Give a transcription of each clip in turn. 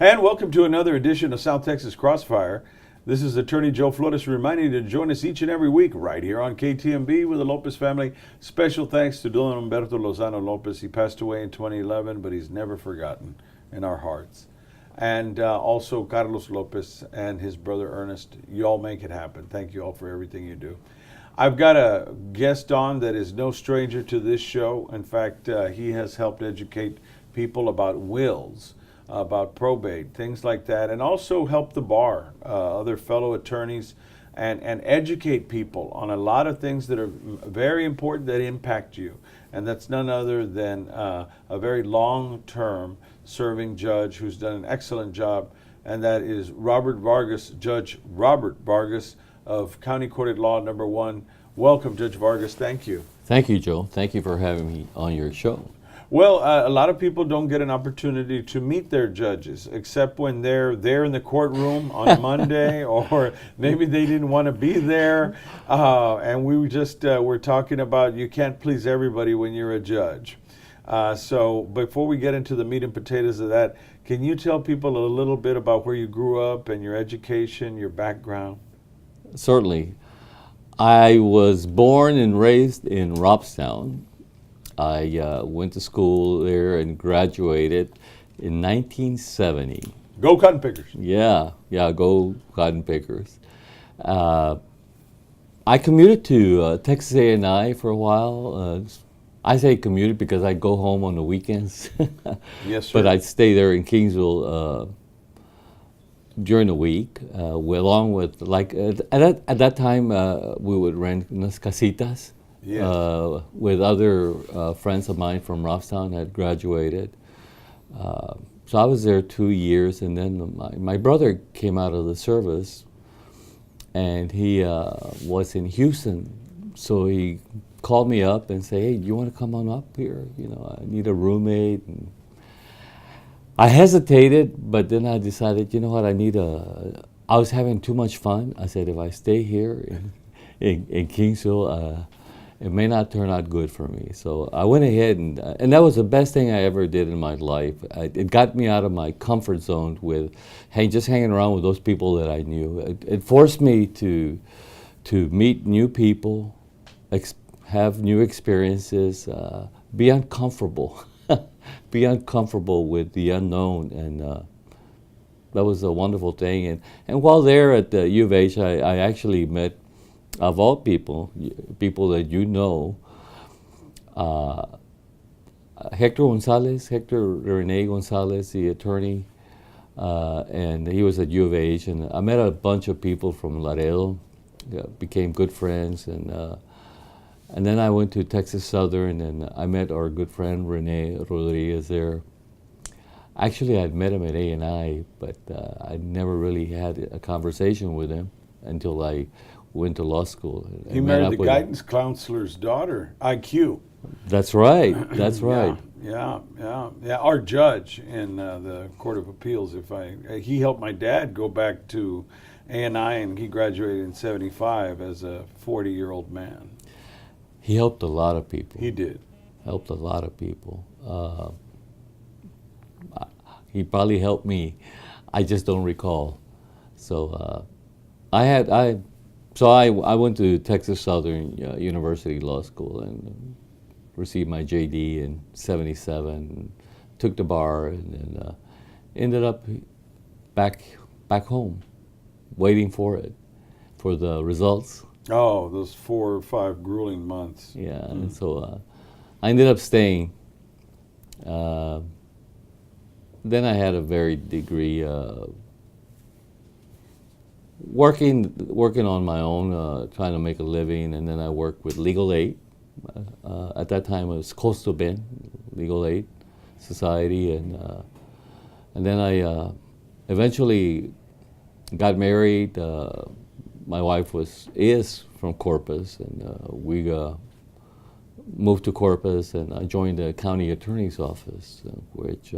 And welcome to another edition of South Texas Crossfire. This is Attorney Joe Flores reminding you to join us each and every week right here on KTMB with the Lopez family. Special thanks to Don Humberto Lozano Lopez. He passed away in 2011, but he's never forgotten in our hearts. And also Carlos Lopez and his brother Ernest. You all make it happen. Thank you all for everything you do. I've got a guest on that is no stranger to this show. In fact, he has helped educate people about wills, about probate, things like that, and also help the bar, other fellow attorneys, and educate people on a lot of things that are very important that impact you. And that's none other than a very long-term serving judge who's done an excellent job, and that is Robert Vargas, Judge Robert Vargas of County Court at Law number 1. Welcome, Judge Vargas. Thank you. Thank you, Joe. Thank you for having me on your show. Well, a lot of people don't get an opportunity to meet their judges, except when they're there in the courtroom on Monday, or maybe they didn't want to be there. And we were talking about you can't please everybody when you're a judge. So before we get into the meat and potatoes of that, can you tell people a little bit about where you grew up and your education, your background? Certainly. I was born and raised in Robstown. I went to school there and graduated in 1970. Go cotton pickers. Yeah, go cotton pickers. I commuted to Texas A&I for a while. I say commuted because I go home on the weekends. Yes, sir. But I'd stay there in Kingsville during the week, along with, like, at that time, we would rent unas casitas. Yes. With other friends of mine from Robstown had graduated. So I was there 2 years, and then my brother came out of the service, and he was in Houston. So he called me up and said, "Hey, do you want to come on up here? You know, I need a roommate." And I hesitated, but then I decided, you know what, I was having too much fun. I said, if I stay here in Kingsville, it may not turn out good for me. So I went ahead, and that was the best thing I ever did in my life. It got me out of my comfort zone with just hanging around with those people that I knew. It forced me to meet new people, have new experiences, be uncomfortable, be uncomfortable with the unknown, and that was a wonderful thing. And while there at the U of H, I actually met, of all people that you know, Hector Rene Gonzalez, the attorney, and he was at U of H, and I met a bunch of people from Laredo, became good friends, and then I went to Texas Southern, and I met our good friend Rene Rodriguez there. Actually, I'd met him at A&I, but I never really had a conversation with him until I went to law school. You married the guidance counselor's daughter, IQ. That's right. That's right. Yeah. Our judge in the Court of Appeals, he helped my dad go back to A&I, and he graduated in '75 as a 40-year-old man. He helped a lot of people. He did. Helped a lot of people. He probably helped me. I just don't recall. So I went to Texas Southern University Law School and received my JD in '77. Took the bar, and then ended up back home, waiting for the results. Oh, those 4 or 5 grueling months. Yeah, and so I ended up staying. Then I had a varied degree, working on my own, trying to make a living, and then I worked with Legal Aid. At that time, it was Coastal Bend Legal Aid Society, and then I eventually got married. My wife is from Corpus, and we moved to Corpus, and I joined the county attorney's office, which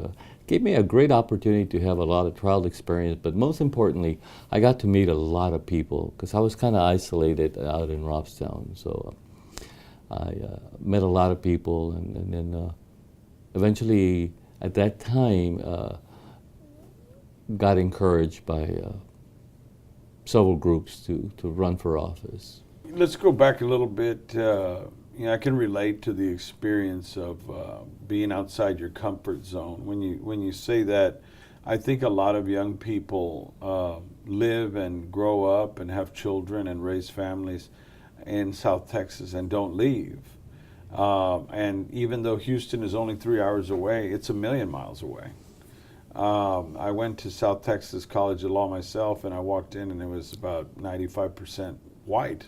gave me a great opportunity to have a lot of trial experience. But most importantly, I got to meet a lot of people because I was kind of isolated out in Robstown. So I met a lot of people, and then eventually, at that time, got encouraged by several groups to run for office. Let's go back a little bit. I can relate to the experience of being outside your comfort zone. When you say that, I think a lot of young people live and grow up and have children and raise families in South Texas and don't leave. And even though Houston is only 3 hours away, it's a million miles away. I went to South Texas College of Law myself, and I walked in and it was about 95% white.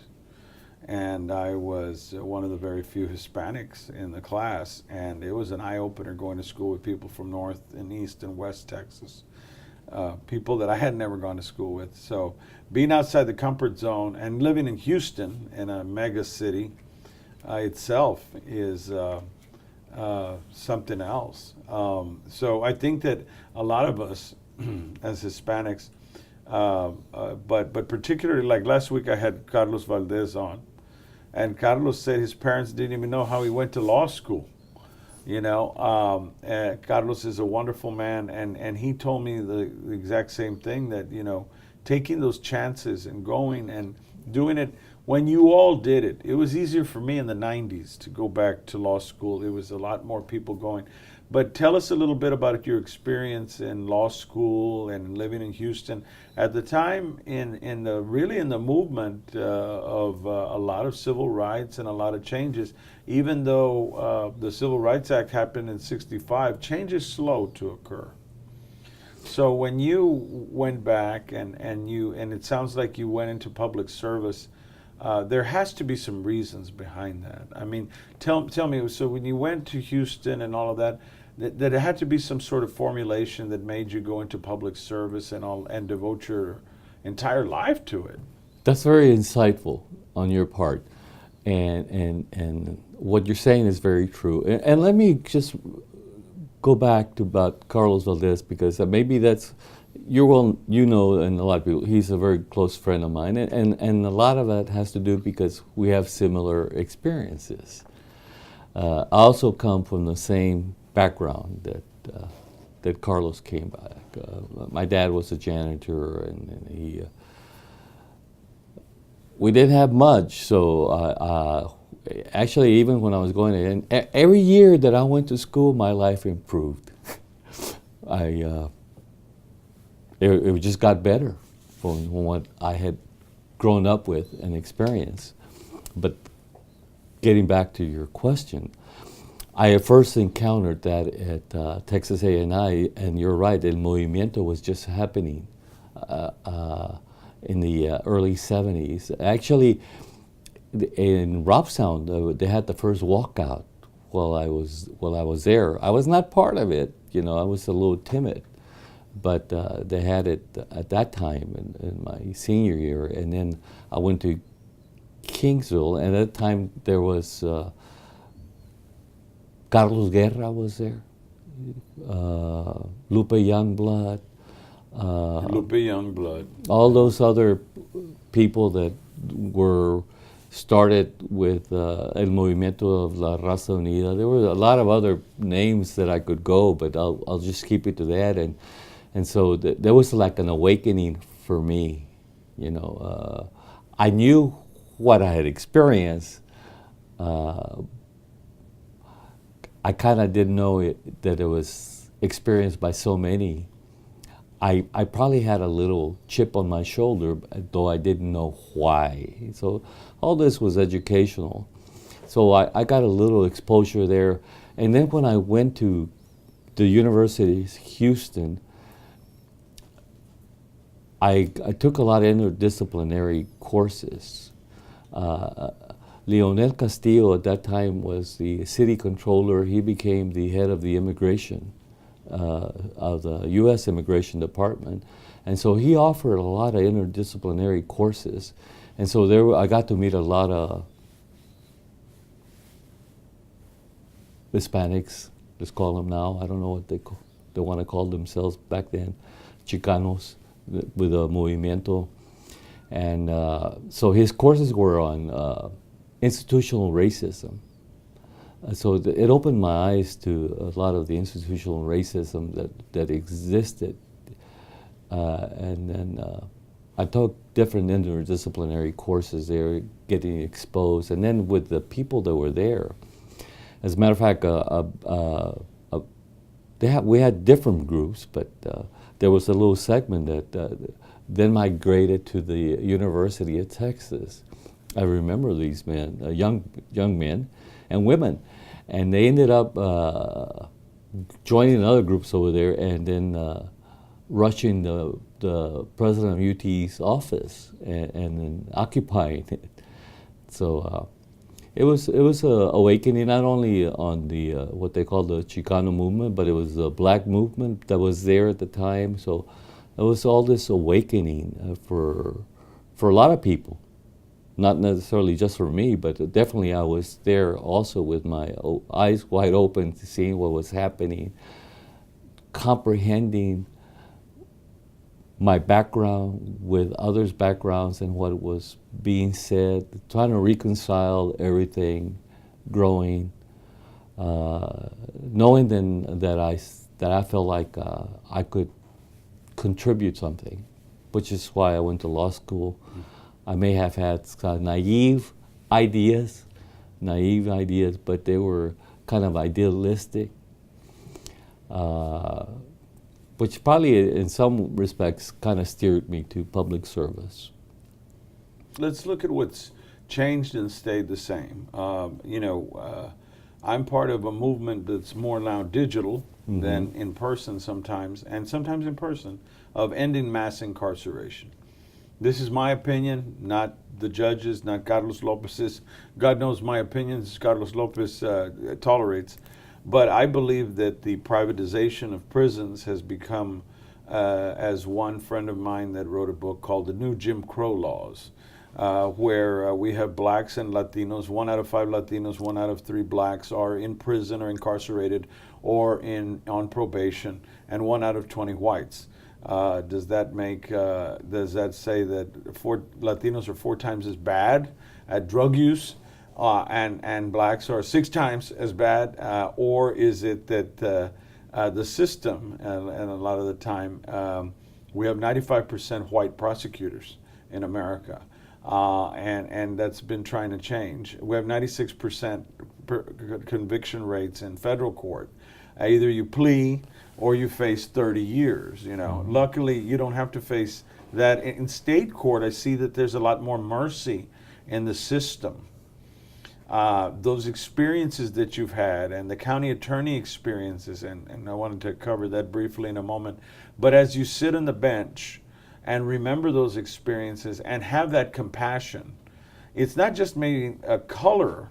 And I was one of the very few Hispanics in the class, and it was an eye-opener going to school with people from North and East and West Texas, people that I had never gone to school with. So being outside the comfort zone and living in Houston, in a mega city, itself is something else. So I think that a lot of us as Hispanics, but particularly like last week I had Carlos Valdez on, and Carlos said his parents didn't even know how he went to law school. Carlos is a wonderful man, and he told me the exact same thing, that, taking those chances and going and doing it when you all did it. It was easier for me in the 90s to go back to law school. There was a lot more people going. But tell us a little bit about your experience in law school and living in Houston at the time in the movement of a lot of civil rights and a lot of changes. Even though the Civil Rights Act happened in '65, change is slow to occur. So when you went back and it sounds like you went into public service, there has to be some reasons behind that. I mean, tell me, so when you went to Houston and all of that, that it had to be some sort of formulation that made you go into public service and devote your entire life to it. That's very insightful on your part, and what you're saying is very true. And let me just go back to about Carlos Valdez, because maybe that's and a lot of people, he's a very close friend of mine, and a lot of that has to do because we have similar experiences. I also come from the same background that Carlos came back. My dad was a janitor, and we didn't have much, so actually, even when I was going in, every year that I went to school, my life improved. It just got better from what I had grown up with and experienced. But getting back to your question, I first encountered that at Texas A&I, and you're right, El Movimiento was just happening in the early 70s. Actually, in Robstown, they had the first walkout while I was there. I was not part of it, I was a little timid, but they had it at that time in my senior year, and then I went to Kingsville, and at that time there was Carlos Guerra was there, Lupe Youngblood, all those other people that were started with El Movimiento of La Raza Unida. There were a lot of other names that I could go, but I'll just keep it to that. And so there was like an awakening for me. I knew what I had experienced. I kind of didn't know that it was experienced by so many. I probably had a little chip on my shoulder, though I didn't know why. So all this was educational. So I got a little exposure there. And then when I went to the University of Houston, I took a lot of interdisciplinary courses. Leonel Castillo at that time was the city controller. He became the head of the immigration, of the U.S. Immigration Department. And so he offered a lot of interdisciplinary courses. And so I got to meet a lot of Hispanics, let's call them now. I don't know what they want to call themselves back then, Chicanos, with the Movimiento. And so his courses were on institutional racism. So it opened my eyes to a lot of the institutional racism that existed and then I took different interdisciplinary courses there, getting exposed, and then with the people that were there. As a matter of fact, we had different groups, but there was a little segment that then migrated to the University of Texas. I remember these men, young men and women, and they ended up joining other groups over there, and then rushing the president of UT's office and then occupying it. So it was a awakening, not only on the what they call the Chicano movement, but it was the black movement that was there at the time. So it was all this awakening for a lot of people. Not necessarily just for me, but definitely I was there also with my eyes wide open to seeing what was happening, comprehending my background with others' backgrounds and what was being said, trying to reconcile everything, growing, knowing then that I felt like I could contribute something, which is why I went to law school. I may have had naive ideas, but they were kind of idealistic, which probably in some respects kind of steered me to public service. Let's look at what's changed and stayed the same. I'm part of a movement that's more now digital than in person sometimes, and sometimes in person, of ending mass incarceration. This is my opinion, not the judges, not Carlos Lopez's. God knows my opinions, Carlos Lopez tolerates. But I believe that the privatization of prisons has become, as one friend of mine that wrote a book called The New Jim Crow Laws, where we have blacks and Latinos, 1 out of 5 Latinos, 1 out of 3 blacks are in prison or incarcerated or on probation, and 1 out of 20 whites. Does that say that Latinos are 4 times as bad at drug use and blacks are 6 times as bad? Or is it that the system, and a lot of the time, we have 95% white prosecutors in America, and that's been trying to change. We have 96% conviction rates in federal court. Either you plea or you face 30 years, Luckily, you don't have to face that. In state court, I see that there's a lot more mercy in the system. Those experiences that you've had and the county attorney experiences, and I wanted to cover that briefly in a moment, but as you sit on the bench and remember those experiences and have that compassion, it's not just maybe a color,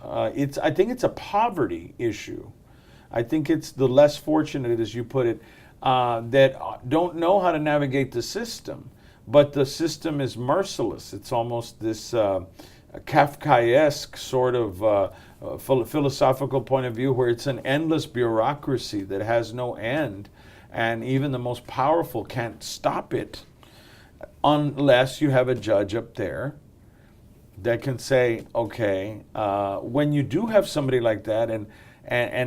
I think it's a poverty issue. I think it's the less fortunate, as you put it, that don't know how to navigate the system. But the system is merciless. It's almost this Kafkaesque sort of philosophical point of view where it's an endless bureaucracy that has no end, and even the most powerful can't stop it unless you have a judge up there that can say, okay, when you do have somebody like that and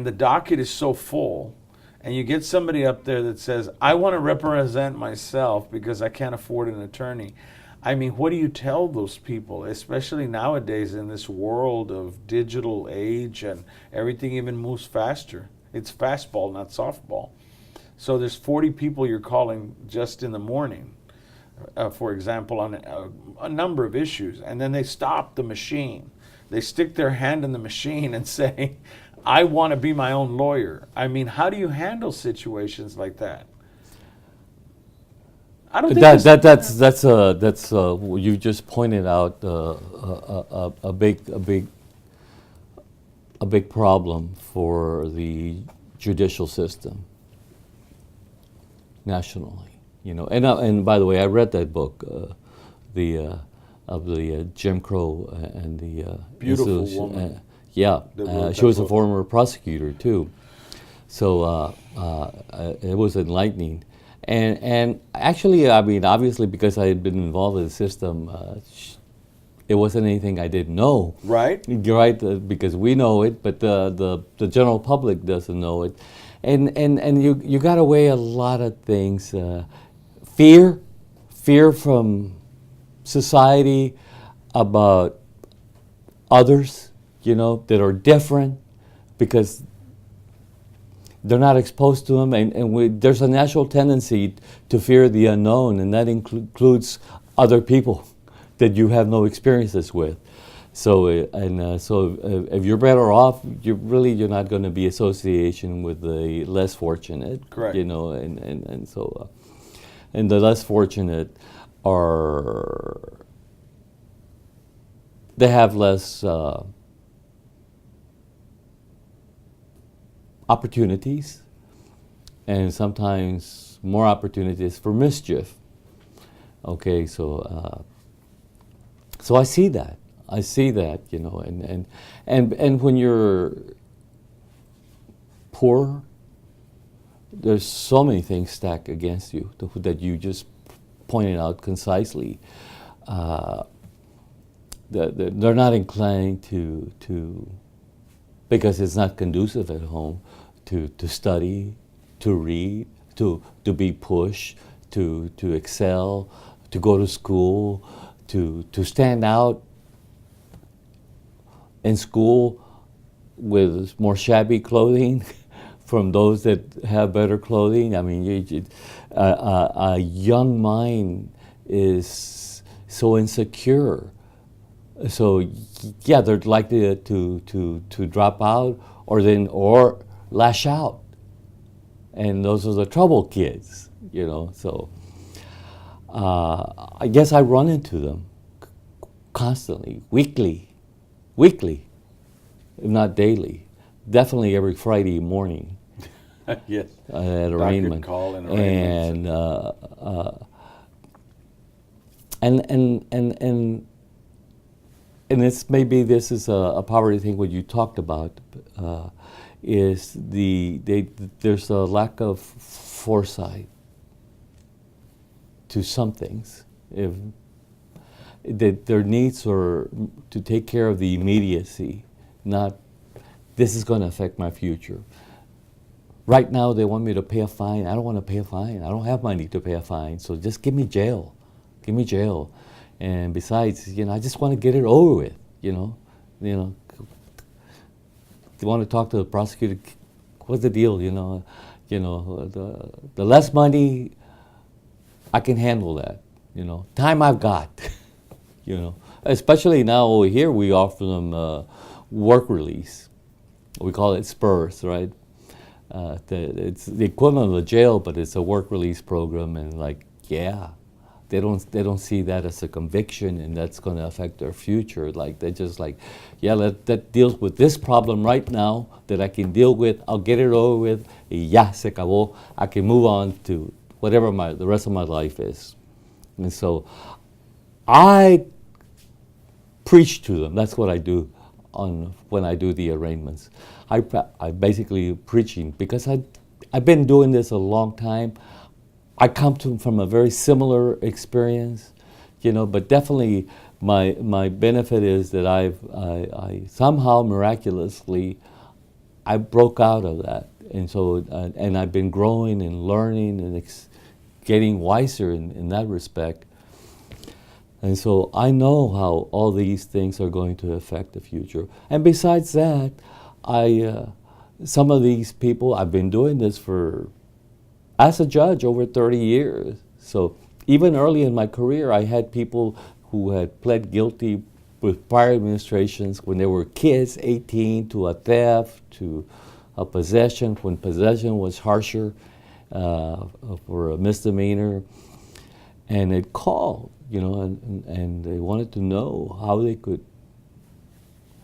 the docket is so full, and you get somebody up there that says, I want to represent myself because I can't afford an attorney. I mean, what do you tell those people, especially nowadays in this world of digital age and everything even moves faster? It's fastball, not softball. So there's 40 people you're calling just in the morning, for example, on a number of issues, and then they stop the machine. They stick their hand in the machine and say, I want to be my own lawyer. I mean, how do you handle situations like that? I don't think that's you just pointed out a big problem for the judicial system nationally. And by the way, I read that book, of the Jim Crow and the beautiful woman. She was a former prosecutor too, so it was enlightening. And actually, I mean, obviously, because I had been involved in the system, it wasn't anything I didn't know. Right. You're right, because we know it, but the general public doesn't know it. And you got to weigh a lot of things. fear from society about others, that are different, because they're not exposed to them, and there's a natural tendency to fear the unknown, and that includes other people that you have no experiences with. So if you're better off, you're not going to be association with the less fortunate. Correct. And the less fortunate they have less opportunities, and sometimes more opportunities for mischief. Okay, so I see that. And when you're poor, there's so many things stacked against you that you just pointed out concisely. They're not inclined to, because it's not conducive at home, to study, to read, to be pushed, to excel, to go to school, to stand out in school with more shabby clothing from those that have better clothing. I mean, a young mind is so insecure. So yeah, they're likely to drop out or lash out, and those are the trouble kids, So I guess I run into them constantly, weekly, if not daily, definitely every Friday morning. Yes. At arraignment. Call and arraignment. And this is a poverty thing. What you talked about is there's a lack of foresight to some things. If their needs are to take care of the immediacy, not this is going to affect my future. Right now, they want me to pay a fine. I don't want to pay a fine. I don't have money to pay a fine. So just give me jail. Give me jail. And besides, I just want to get it over with. You want to talk to the prosecutor. What's the deal? The less money, I can handle that. Time I've got. Especially now over here, we offer them work release. We call it spurs, right? It's the equivalent of a jail, but it's a work release program, and they don't see that as a conviction, and that's going to affect their future. They're just that deals with this problem right now that I can deal with. I'll get it over with. Ya se acabó. I can move on to whatever the rest of my life is. And so I preach to them. That's what I do when I do the arraignments. I basically preaching, because I've been doing this a long time. I come from a very similar experience, but definitely my benefit is that I somehow miraculously I broke out of that, and so and I've been growing and learning and getting wiser in that respect. And so I know how all these things are going to affect the future. And besides that, some of these people, I've been doing this as a judge over 30 years. So even early in my career, I had people who had pled guilty with prior administrations when they were kids, 18, to a theft, to a possession, when possession was harsher for a misdemeanor. And they'd call, and they wanted to know how they could,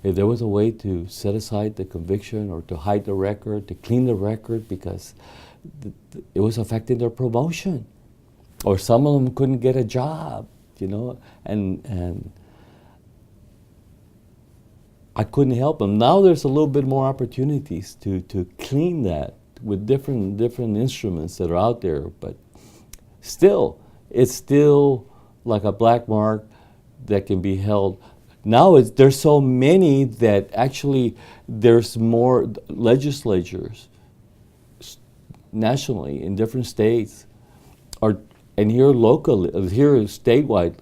if there was a way to set aside the conviction or to hide the record, to clean the record, because it was affecting their promotion. Or some of them couldn't get a job, and I couldn't help them. Now there's a little bit more opportunities to clean that with different instruments that are out there, but still, it's still like a black mark that can be held. Now there's so many that actually there's more legislatures nationally in different states are and here locally, here statewide,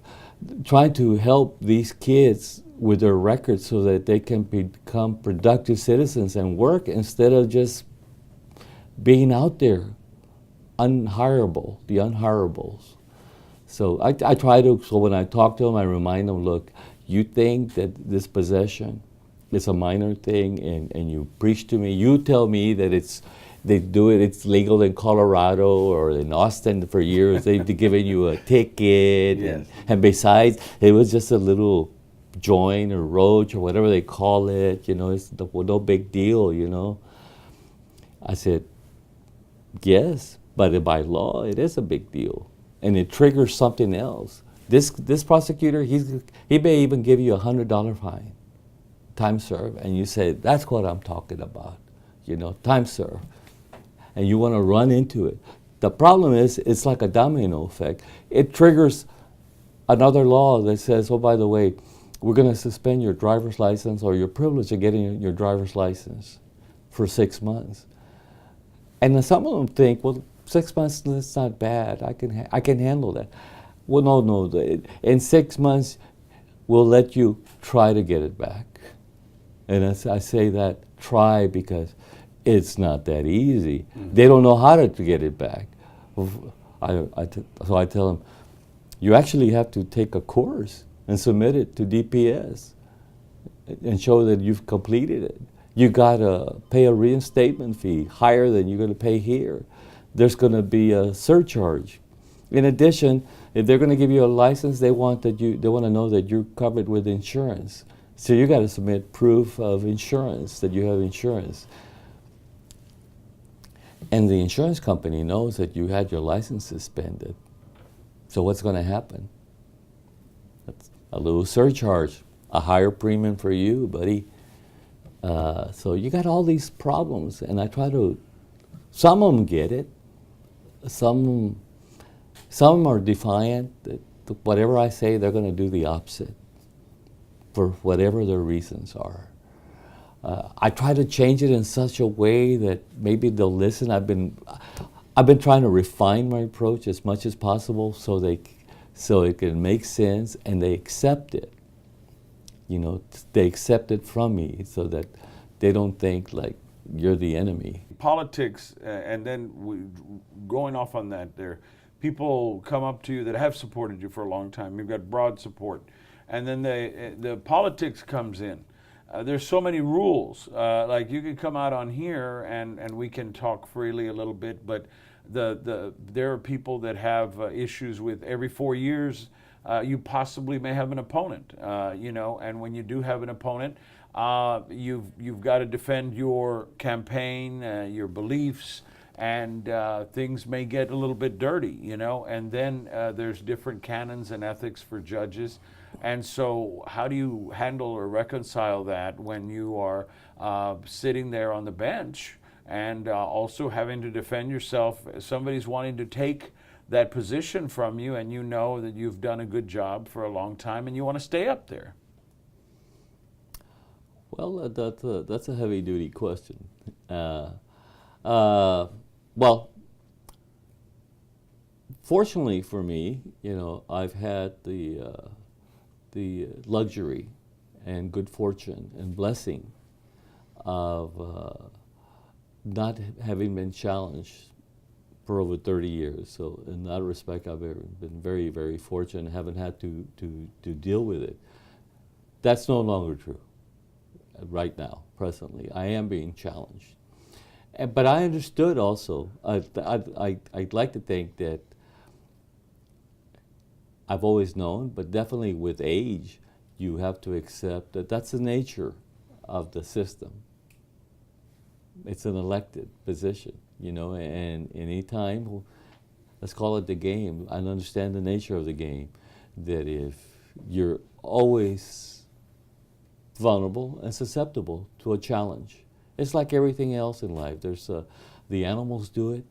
trying to help these kids with their records so that they can become productive citizens and work instead of just being out there, unhireable, the unhirables. So I try to, so when I talk to them, I remind them, look, you think that this possession is a minor thing and you preach to me, you tell me that it's legal in Colorado or in Austin for years, they've given you a ticket, Yes. and besides, it was just a little joint or roach or whatever they call it, it's no big deal, I said, yes, but by law, it is a big deal. And it triggers something else. This prosecutor, he may even give you $100 fine, time served, and you say, that's what I'm talking about, time served. And you want to run into it. The problem is, it's like a domino effect. It triggers another law that says, oh, by the way, we're going to suspend your driver's license or your privilege of getting your driver's license for 6 months. And then some of them think, well, 6 months, that's not bad. I can handle that. Well, no. In 6 months, we'll let you try to get it back. And I say that try because it's not that easy. Mm-hmm. They don't know how to get it back. So I tell them, you actually have to take a course and submit it to DPS and show that you've completed it. You got to pay a reinstatement fee higher than you're going to pay here. There's going to be a surcharge. In addition, if they're going to give you a license, they want to know that you're covered with insurance. So you got to submit proof of insurance, that you have insurance. And the insurance company knows that you had your license suspended. So what's going to happen? That's a little surcharge, a higher premium for you, buddy. So you got all these problems, and I try to. Some of them get it. Some are defiant. Whatever I say, they're going to do the opposite for whatever their reasons are. I try to change it in such a way that maybe they'll listen. I've been trying to refine my approach as much as possible so it can make sense and they accept it. They accept it from me so that they don't think like you're the enemy. Politics, and then going off on that, there, people come up to you that have supported you for a long time. You've got broad support, and then the politics comes in. There's so many rules. Like you could come out on here and we can talk freely a little bit, but there are people that have issues with every 4 years. You possibly may have an opponent, and when you do have an opponent, you've got to defend your campaign, your beliefs, and things may get a little bit dirty, and then there's different canons and ethics for judges. And so how do you handle or reconcile that when you are sitting there on the bench and also having to defend yourself? Somebody's wanting to take that position from you, and you know that you've done a good job for a long time and you want to stay up there. Well, that's a heavy-duty question. Well, fortunately for me, I've had the luxury and good fortune and blessing of not having been challenged for over 30 years. So in that respect, I've been very, very fortunate and haven't had to deal with it. That's no longer true right now, presently. I am being challenged. But I understood also, I'd like to think that I've always known, but definitely with age, you have to accept that that's the nature of the system. It's an elected position, and any time, let's call it the game, I understand the nature of the game, that if you're always vulnerable and susceptible to a challenge, it's like everything else in life. There's the animals do it.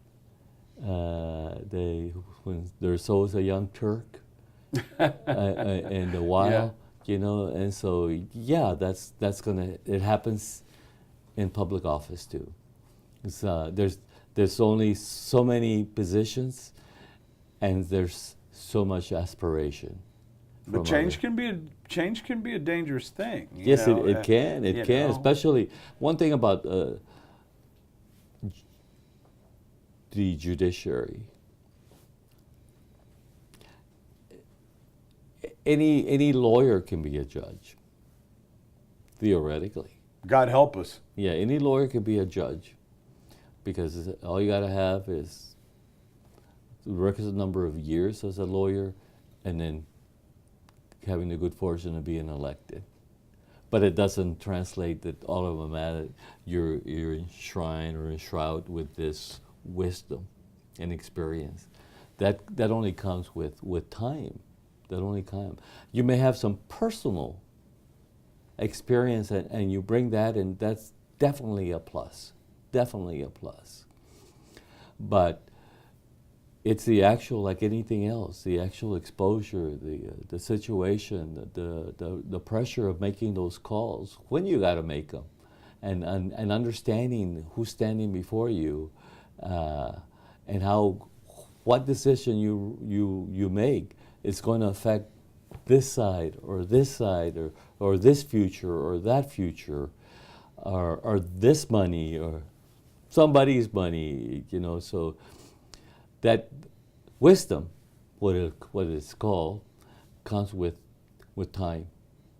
When there's always a young Turk in the wild, and so that's gonna. It happens in public office too. There's only so many positions, and there's so much aspiration. But from change other- change can be a dangerous thing. You Yes, know? it can. It you can. know. Especially one thing about the judiciary. Any lawyer can be a judge, theoretically. God help us. Yeah, any lawyer can be a judge, because all you got to have is the requisite number of years as a lawyer, and then having the good fortune of being elected. But it doesn't translate that all of them you're enshrined or enshrouded with this wisdom and experience. That only comes with time. That only comes. You may have some personal experience, and you bring that, and that's definitely a plus. Definitely a plus. But it's the actual, like anything else, the actual exposure, the situation, the pressure of making those calls when you got to make them, and understanding who's standing before you, and how what decision you make is going to affect this side or this side or this future or that future, or this money or somebody's money, you know. So that wisdom, what it's called, comes with time.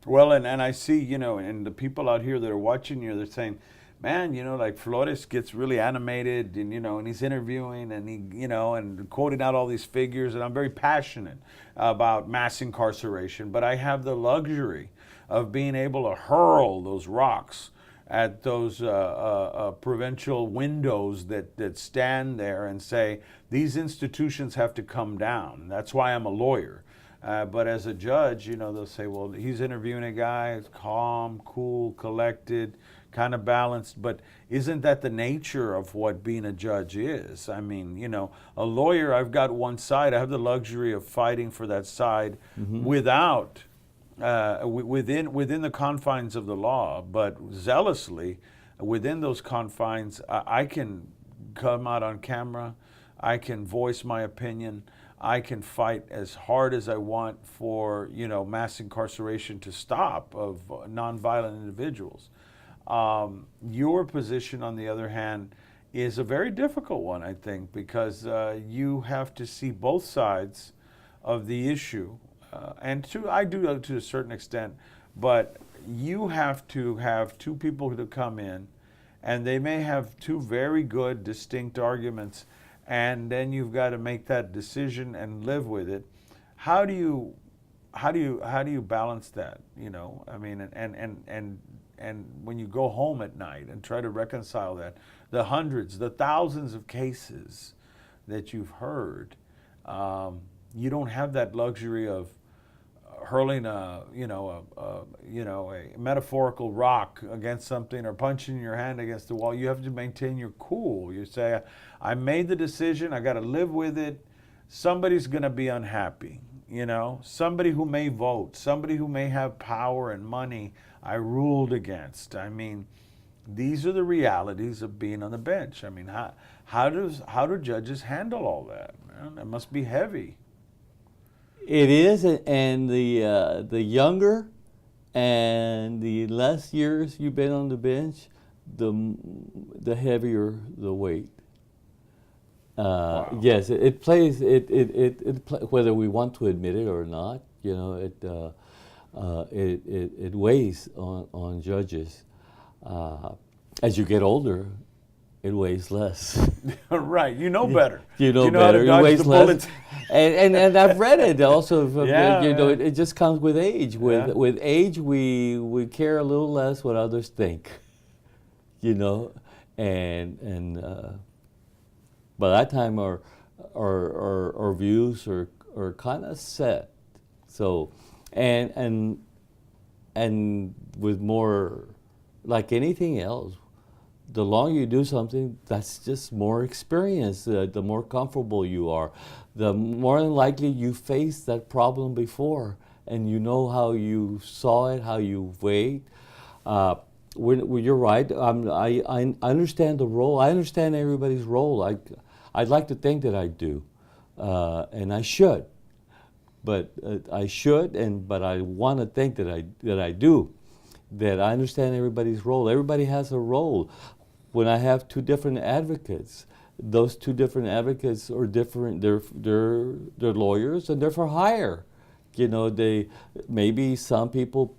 Well, and I see, you know, and the people out here that are watching you, they're saying, man, you know, like Flores gets really animated, and, you know, and he's interviewing, and he, you know, and quoting out all these figures, and I'm very passionate about mass incarceration, but I have the luxury of being able to hurl those rocks at those provincial windows that stand there and say, these institutions have to come down. That's why I'm a lawyer. But as a judge, you know, they'll say, well, he's interviewing a guy, calm, cool, collected, kind of balanced. But isn't that the nature of what being a judge is? I mean, you know, a lawyer, I've got one side. I have the luxury of fighting for that side without, within the confines of the law, but zealously within those confines. I can come out on camera. I can voice my opinion. I can fight as hard as I want for, you know, mass incarceration to stop of nonviolent individuals. Your position, on the other hand, is a very difficult one, I think, because you have to see both sides of the issue, and I do to a certain extent, but you have to have two people who come in, and they may have two very good, distinct arguments, and then you've got to make that decision and live with it. How do you balance that? You know, I mean, and when you go home at night and try to reconcile that, the hundreds, the thousands of cases that you've heard, you don't have that luxury of hurling a metaphorical rock against something or punching your hand against the wall. You have to maintain your cool. You say, I made the decision, I got to live with it. Somebody's going to be unhappy, you know, somebody who may vote, somebody who may have power and money I ruled against. I mean, these are the realities of being on the bench. I mean, how do judges handle all that, man? It must be heavy. It is, and the younger and the less years you've been on the bench, the heavier the weight. Wow. Yes, it plays. Whether we want to admit it or not, you know, it weighs on judges. As you get older, it weighs less. Right, you know better. You know how to better. It dodge weighs the less. bullets. And I've read it also. Yeah, you know, yeah. it just comes with age. With age, we care a little less what others think. You know, and by that time our views are kind of set. So, and with more, like anything else, the longer you do something, that's just more experience. The more comfortable you are, the more than likely you faced that problem before, and you know how you saw it, how you weighed. You're right. I understand the role. I understand everybody's role. I'd like to think that I do, and I should. But I should, but I want to think that I do, that I understand everybody's role. Everybody has a role. When I have two different advocates, those two different advocates are different. They're lawyers and they're for hire. You know, they maybe some people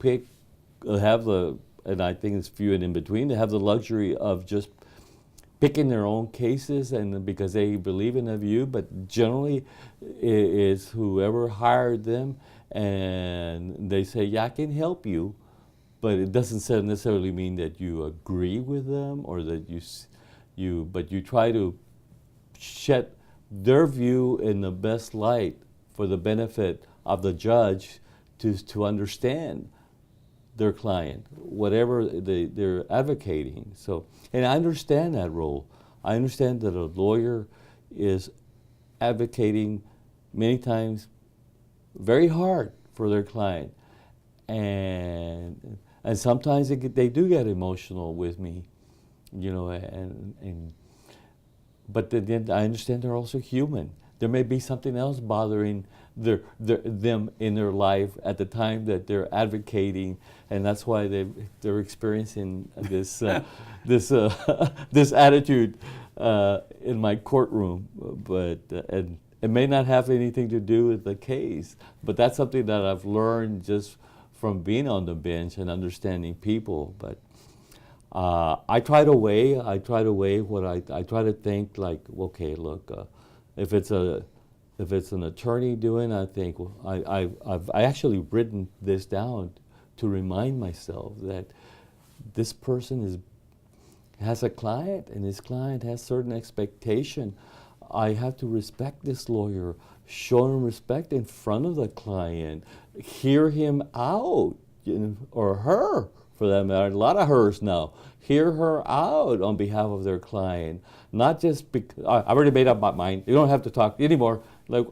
have the, and I think it's few and in between. They have the luxury of just picking their own cases, and because they believe in a view, but generally it's whoever hired them, and they say, yeah, I can help you, but it doesn't necessarily mean that you agree with them or that but you try to shed their view in the best light for the benefit of the judge to understand their client, whatever they're advocating. So, and I understand that role. I understand that a lawyer is advocating many times very hard for their client, and sometimes they do get emotional with me, you know, but then I understand they're also human. There may be something else bothering them in their life at the time that they're advocating, and that's why they're experiencing this this attitude in my courtroom. But and it may not have anything to do with the case, but that's something that I've learned just from being on the bench and understanding people. But I try to weigh what I try to think like, okay, look, if it's an attorney doing, I think I've actually written this down to remind myself that this person has a client, and his client has certain expectation. I have to respect this lawyer, show him respect in front of the client, hear him out, you know, or her for that matter. A lot of hers now. Hear her out on behalf of their client, not just because I've already made up my mind. You don't have to talk anymore. Like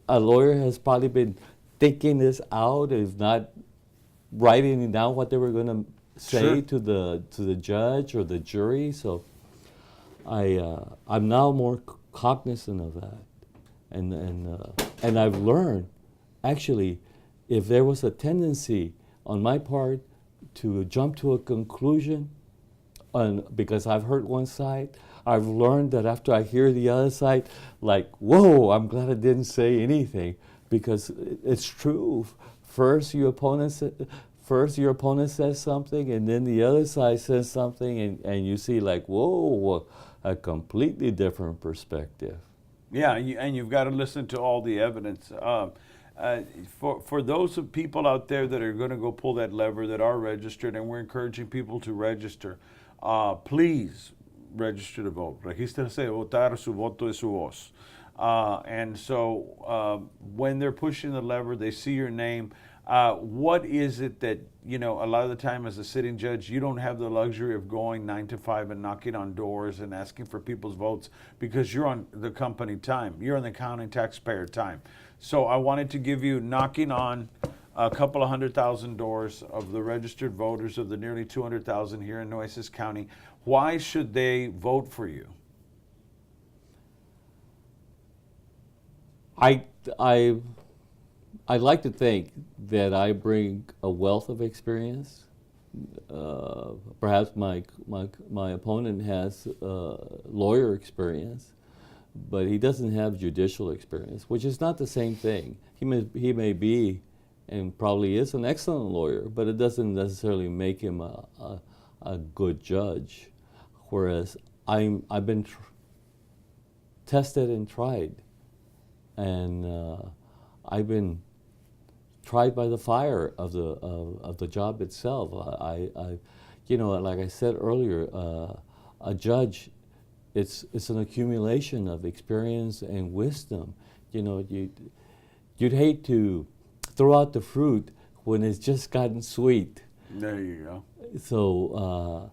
a lawyer has probably been thinking this out, is not writing down what they were going to say Sure. to the judge or the jury. So I'm now more cognizant of that, and I've learned actually, if there was a tendency on my part to jump to a conclusion, because I've heard one side, I've learned that after I hear the other side, like, whoa, I'm glad I didn't say anything, because it's true. First your opponent says something, and then the other side says something, and you see like, whoa, a completely different perspective. Yeah, and you've got to listen to all the evidence. For those of people out there that are going to go pull that lever, that are registered, and we're encouraging people to register, please register to vote. Regístrense, votar, su voto es su voz. And so when they're pushing the lever, they see your name. What is it that, you know, a lot of the time as a sitting judge, you don't have the luxury of going 9 to 5 and knocking on doors and asking for people's votes, because you're on the company time. You're on the county taxpayer time. So I wanted to give you knocking on a couple of 100,000 doors of the registered voters, of the nearly 200,000 here in Nueces County. Why should they vote for you? I'd like to think that I bring a wealth of experience. Perhaps my opponent has lawyer experience, but he doesn't have judicial experience, which is not the same thing. He may be, and probably is, an excellent lawyer, but it doesn't necessarily make him a good judge. Whereas I've been tested and tried, and I've been tried by the fire of the job itself. I you know, like I said earlier, a judge, it's an accumulation of experience and wisdom. You know, you'd hate to throw out the fruit when it's just gotten sweet. There you go. So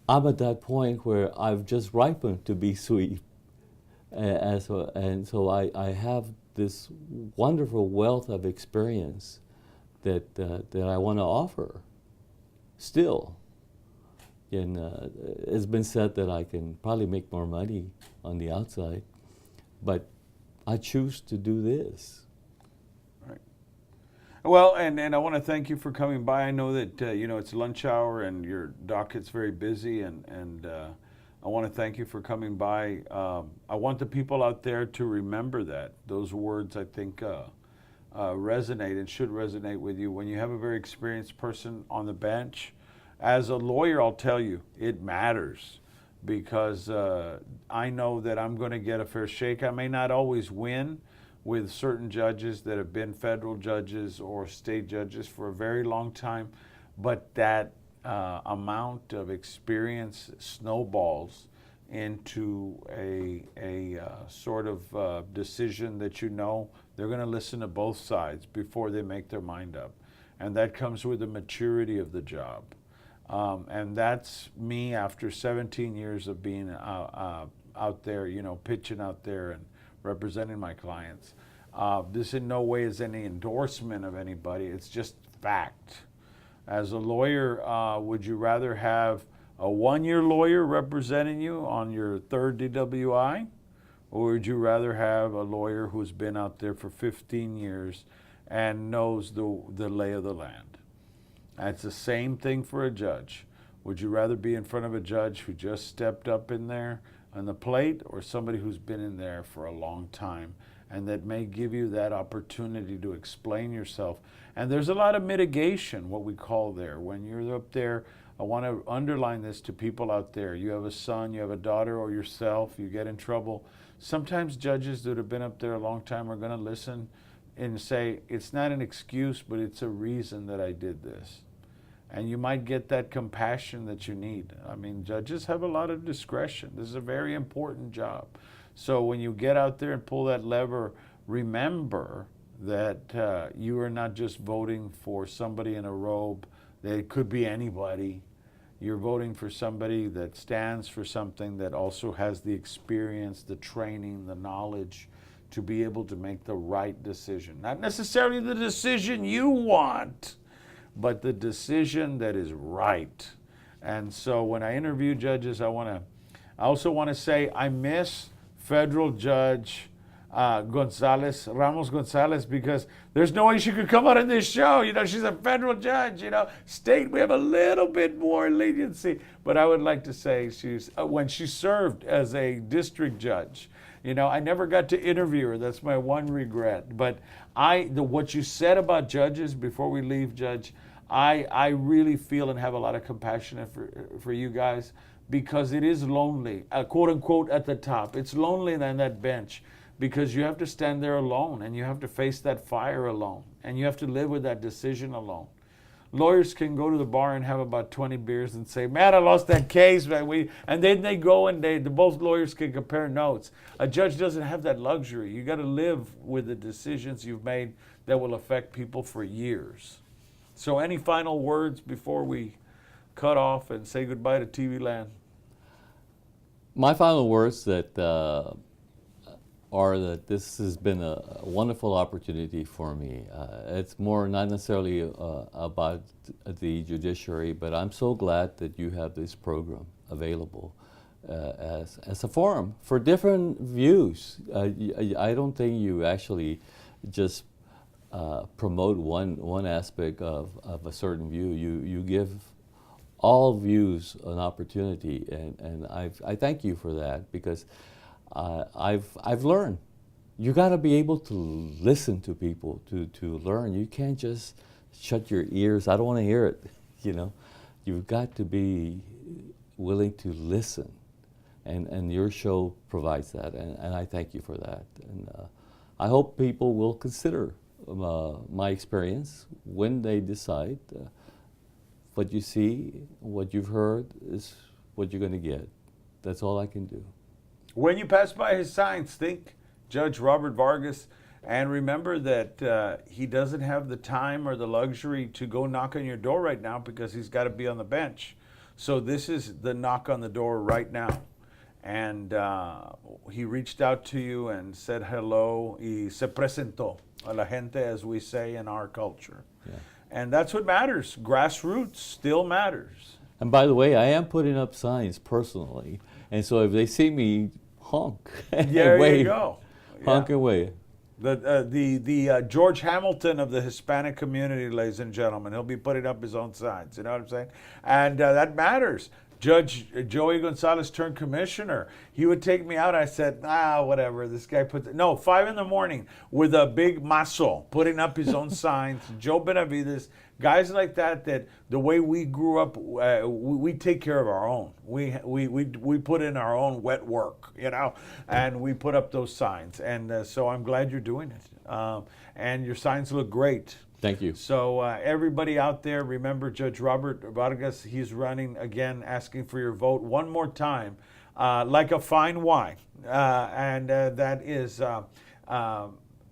I'm at that point where I've just ripened to be sweet, and so I have this wonderful wealth of experience that I want to offer still. And it's been said that I can probably make more money on the outside, but I choose to do this. Right. Well, and I want to thank you for coming by. I know that it's lunch hour and your docket's very busy, and I want to thank you for coming by. I want the people out there to remember that those words, I think, resonate and should resonate with you. When you have a very experienced person on the bench, as a lawyer, I'll tell you, it matters, because I know that I'm going to get a fair shake. I may not always win with certain judges that have been federal judges or state judges for a very long time, but that amount of experience snowballs into a sort of decision that they're going to listen to both sides before they make their mind up. And that comes with the maturity of the job. And that's me after 17 years of being out there, pitching out there and representing my clients. This in no way is any endorsement of anybody. It's just fact. As a lawyer, would you rather have a one-year lawyer representing you on your third DWI? Or would you rather have a lawyer who's been out there for 15 years and knows the lay of the land? It's the same thing for a judge. Would you rather be in front of a judge who just stepped up in there on the plate, or somebody who's been in there for a long time and that may give you that opportunity to explain yourself? And there's a lot of mitigation, what we call there. When you're up there, I want to underline this to people out there. You have a son, you have a daughter, or yourself, you get in trouble. Sometimes judges that have been up there a long time are going to listen and say, it's not an excuse, but it's a reason that I did this. And you might get that compassion that you need. I mean, judges have a lot of discretion. This is a very important job. So when you get out there and pull that lever, remember that you are not just voting for somebody in a robe. It could be anybody. You're voting for somebody that stands for something, that also has the experience, the training, the knowledge to be able to make the right decision. Not necessarily the decision you want, but the decision that is right. And so when I interview judges, I also want to say I miss federal judge Ramos Gonzalez, because there's no way she could come out on this show. She's a federal judge. State, we have a little bit more leniency. But I would like to say when she served as a district judge, I never got to interview her. That's my one regret. But what you said about judges before we leave, Judge, I really feel and have a lot of compassion for you guys, because it is lonely, quote unquote, at the top. It's lonely on that bench, because you have to stand there alone, and you have to face that fire alone, and you have to live with that decision alone. Lawyers can go to the bar and have about 20 beers and say, man, I lost that case, man. And then they go and both lawyers can compare notes. A judge doesn't have that luxury. You got to live with the decisions you've made that will affect people for years. So any final words before we cut off and say goodbye to TV land? My final words are that this has been a wonderful opportunity for me. It's more not necessarily about the judiciary, but I'm so glad that you have this program available as a forum for different views. I don't think you actually just promote one aspect of a certain view. You give all views an opportunity, and I thank you for that, because I've learned. You got to be able to listen to people to learn. You can't just shut your ears. I don't want to hear it. You've got to be willing to listen, and your show provides that, and I thank you for that. And I hope people will consider my experience when they decide. What you see, what you've heard is what you're going to get. That's all I can do. When you pass by his signs, think Judge Robert Vargas, and remember that he doesn't have the time or the luxury to go knock on your door right now, because he's got to be on the bench. So this is the knock on the door right now. And he reached out to you and said hello. Y se presentó a la gente, as we say in our culture. Yeah. And that's what matters. Grassroots still matters. And by the way, I am putting up signs personally. And so if they see me, honk. There you go. Honk away. The George Hamilton of the Hispanic community, ladies and gentlemen. He'll be putting up his own signs. You know what I'm saying? And that matters. Judge Joey Gonzalez turned commissioner. He would take me out. I said, whatever. This guy put 5 in the morning with a big mazo putting up his own signs. Joe Benavides, guys like that. That the way we grew up, we take care of our own. We put in our own wet work, and we put up those signs. And so I'm glad you're doing it. And your signs look great. Thank you. So everybody out there, remember Judge Robert Vargas, he's running again, asking for your vote one more time, like a fine wine. And that is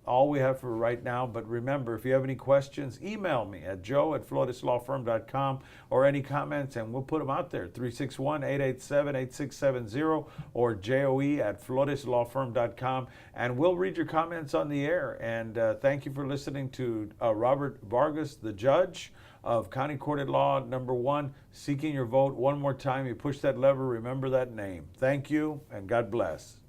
all we have for right now. But remember, if you have any questions, email me at joe@floreslawfirm.com or any comments, and we'll put them out there, 361-887-8670 or joe@floreslawfirm.com, and we'll read your comments on the air. And thank you for listening to Robert Vargas, the judge of County Court at Law number 1, seeking your vote one more time. You push that lever, remember that name. Thank you, and God bless.